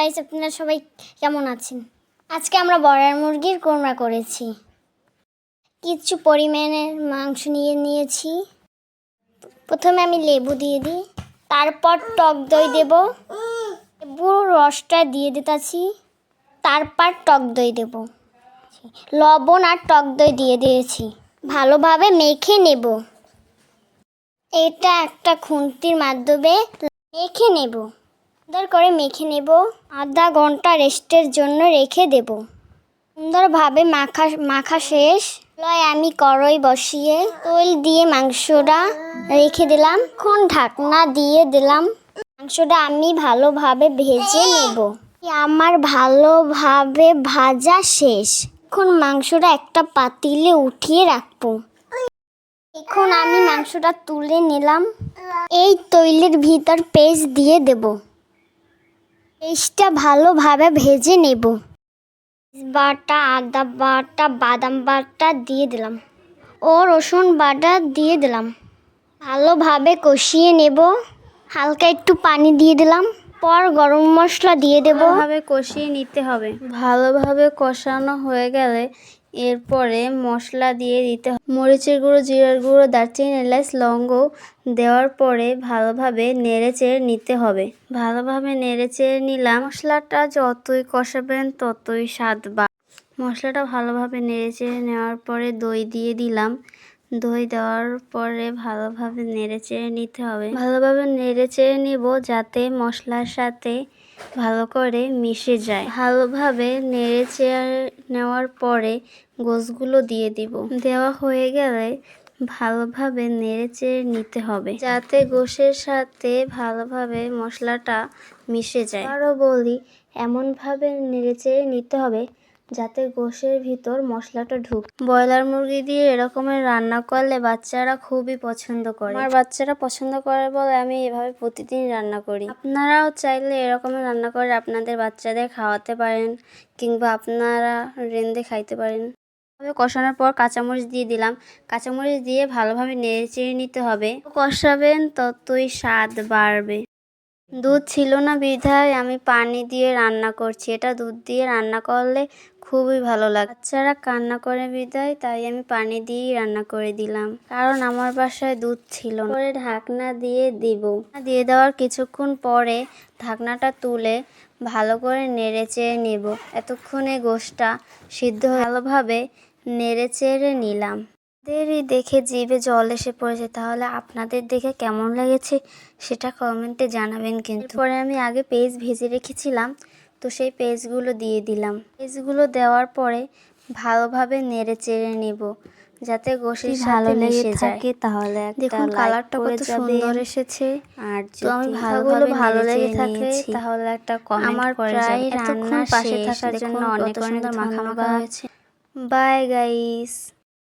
Guys, আপনারা সবাই কেমন আছেন? আজকে আমরা ব্রয়লার মুরগির কোরমা করেছি। কিছু পরিমাণের মাংস নিয়েছি। প্রথমে আমি লেবু দিয়ে দিই, তারপর টক দই দেব। লেবুর রসটা দিয়ে দিতেছি, তারপর টক দই দেব। লবণ আর টক দই দিয়ে দিয়েছি। ভালোভাবে মেখে নেব। এটা একটা খুন্তির মাধ্যমে মেখে নেব। সুন্দর করে মেখে নেব। আধা ঘন্টা রেস্টের জন্য রেখে দেব। সুন্দরভাবে মাখা শেষ। আমি কড়াই বসিয়ে তেল দিয়ে মাংসটা রেখে দিলাম। এখন ঢাকনা দিয়ে দিলাম। মাংসটা আমি ভালোভাবে ভেজে নেব। আমার ভালোভাবে ভাজা শেষ। এখন মাংসটা একটা পাতিলে উঠিয়ে রাখবো। এখন আমি মাংসটা তুলে নিলাম। এই তৈলের ভিতর পেস্ট দিয়ে দেব। পেস্টটা ভালোভাবে ভেজে নেব। বাটা, আদা বাটা, বাদাম বাটা দিয়ে দিলাম ও রসুন বাটা দিয়ে দিলাম। ভালোভাবে কষিয়ে নেব। হালকা একটু পানি দিয়ে দিলাম। পর গরম মশলা দিয়ে দেব। ভালোভাবে কষিয়ে নিতে হবে। ভালোভাবে কষানো হয়ে গেলে এরপরে মশলা দিয়ে দিতে হবে। মরিচের গুঁড়ো, জিরার গুঁড়ো, দারচিনি, এলাচ, লবঙ্গ দেওয়ার পরে ভালোভাবে নেড়েচেড়ে নিতে হবে। ভালোভাবে নেড়েচেড়ে নিলাম। মশলাটা যতই কষাবেন ততই স্বাদ বাড়বে। মশলাটা ভালোভাবে নেড়েচেড়ে নেওয়ার পরে দই দিয়ে দিলাম। দই দেওয়ার পরে ভালোভাবে নেড়েচেড়ে নিতে হবে। ভালোভাবে নেড়েচেড়ে নিব যাতে মশলার সাথে ভালো করে মিশে যায়। ভালোভাবে নেড়েচেড়ে নেওয়ার পরে গোশগুলো দিয়ে দিব। দেওয়া হয়ে গেলে ভালোভাবে নেড়েচেড়ে নিতে হবে যাতে গোশের সাথে ভালোভাবে মশলাটা মিশে যায়। আরও বলি, এমনভাবে নেড়েচেড়ে নিতে হবে যাতে গোশের ভিতর মশলাটা ঢুকে। ব্রয়লার মুরগি দিয়ে এরকমের রান্না করলে বাচ্চারা খুবই পছন্দ করে। আমার বাচ্চারা পছন্দ করে বলে আমি এভাবে প্রতিদিন রান্না করি। আপনারাও চাইলে এরকমের রান্না করে আপনাদের বাচ্চাদের খাওয়াতে পারেন, কিংবা আপনারা রেঁধে খাইতে পারেন। কষানোর পর কাঁচামরিচ দিয়ে দিলাম। কাঁচামরিচ দিয়ে ভালোভাবে নেড়েচেড়ে নিতে হবে। কষাবেন ততই স্বাদ বাড়বে। দুধ ছিল না বিধায় আমি পানি দিয়ে রান্না করছি। এটা দুধ দিয়ে রান্না করলে খুবই ভালো লাগে। বাচ্চারা কান্না করে বিধায় তাই আমি পানি দিয়েই রান্না করে দিলাম, কারণ আমার বাসায় দুধ ছিল না। পরে ঢাকনা দিয়ে দিব। দিয়ে দেওয়ার কিছুক্ষণ পরে ঢাকনাটা তুলে ভালো করে নেড়েচেড়ে নেব। এতক্ষণে গোশটা সিদ্ধ ভালোভাবে নেড়েচেড়ে নিলাম। দেরি দেখে জিভে জল এসে পড়েছে, তাহলে আপনাদের দেখে কেমন লেগেছে সেটা কমেন্টে জানাবেন। কিন্তু পরে আমি আগে পেঁয়াজ ভেজে রেখেছিলাম, তো সেই পেঁয়াজগুলো দিয়ে দিলাম। পেঁয়াজগুলো দেওয়ার পরে ভালোভাবে নেড়েচেড়ে নেব যাতে গোশের সাথে মিশে যায়। তাহলে দেখুন কালারটা কত সুন্দর এসেছে। আর যদি ভালো লেগে থাকে তাহলে একটা কমেন্ট করে যাবেন। এতক্ষণ পাশে থাকার জন্য অনেক সুন্দর মাখা হয়েছে। Bye guys.